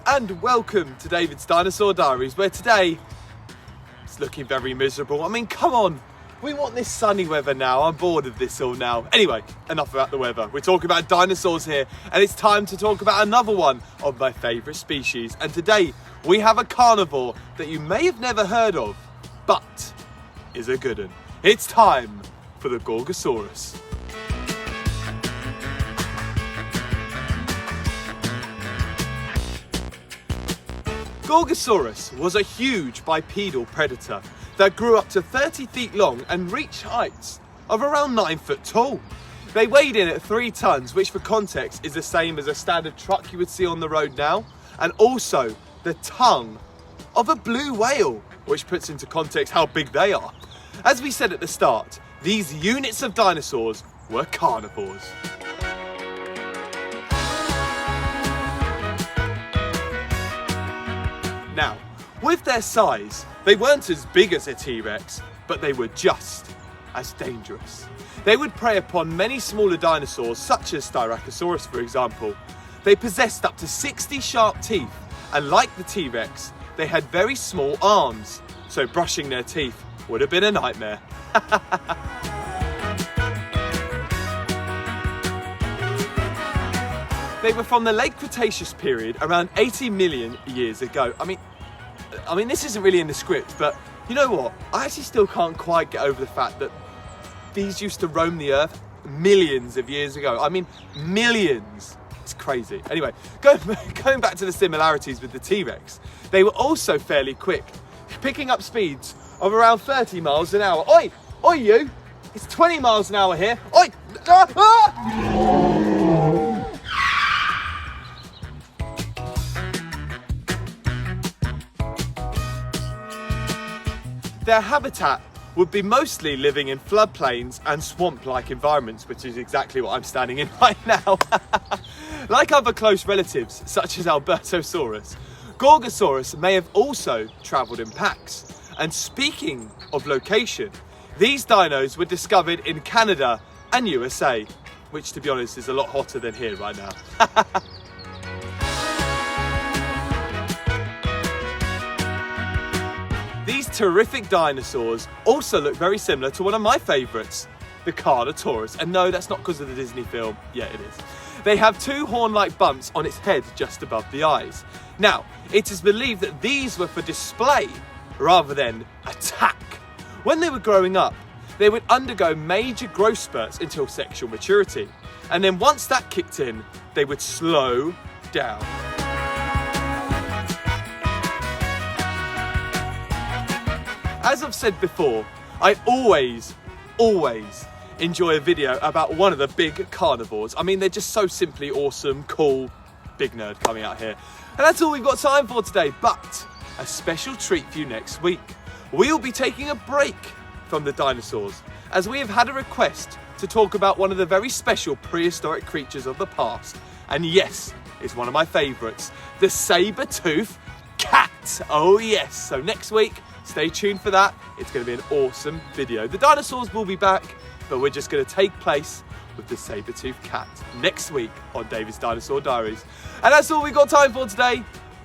and welcome to David's Dinosaur Diaries, where today it's looking very miserable. I mean, come on, we want this sunny weather now. I'm bored of this all now. Anyway, enough about the weather. We're talking about dinosaurs here, and it's time to talk about another one of my favourite species. And today we have a carnivore that you may have never heard of, but is a good one. It's time for the Gorgosaurus. Gorgosaurus was a huge bipedal predator that grew up to 30 feet long and reached heights of around 9 foot tall. They weighed in at 3 tons, which for context is the same as a standard truck you would see on the road now, and also the tongue of a blue whale, which puts into context how big they are. As we said at the start, these units of dinosaurs were carnivores. Now, with their size, they weren't as big as a T-Rex, but they were just as dangerous. They would prey upon many smaller dinosaurs, such as Styracosaurus, for example. They possessed up to 60 sharp teeth, and like the T-Rex, they had very small arms, so brushing their teeth would have been a nightmare. They were from the late Cretaceous period, around 80 million years ago. I mean, this isn't really in the script, but you know what? I actually still can't quite get over the fact that these used to roam the earth millions of years ago. I mean, millions. It's crazy. Anyway, going back to the similarities with the T-Rex, they were also fairly quick, picking up speeds of around 30 miles an hour. Oi! Oi, you! It's 20 miles an hour here. Oi! Ah! Ah! Their habitat would be mostly living in floodplains and swamp-like environments, which is exactly what I'm standing in right now. Like other close relatives, such as Albertosaurus, Gorgosaurus may have also travelled in packs. And speaking of location, these dinos were discovered in Canada and USA, which to be honest is a lot hotter than here right now. These terrific dinosaurs also look very similar to one of my favourites, the Carnotaurus. And no, that's not because of the Disney film. Yeah, it is. They have 2 horn-like bumps on its head just above the eyes. Now, it is believed that these were for display rather than attack. When they were growing up, they would undergo major growth spurts until sexual maturity. And then once that kicked in, they would slow down. As I've said before, I always enjoy a video about one of the big carnivores. I mean, they're just so simply awesome, cool, big nerd coming out here. And that's all we've got time for today, but a special treat for you next week. We'll be taking a break from the dinosaurs, as we have had a request to talk about one of the very special prehistoric creatures of the past. And yes, it's one of my favourites, the saber-toothed cat. Oh yes, so next week, stay tuned for that. It's going to be an awesome video. The dinosaurs will be back, but we're just going to take place with the saber-toothed cat next week on David's Dinosaur Diaries. And that's all we've got time for today,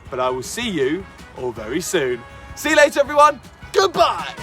but I will see you all very soon. See you later, everyone. Goodbye.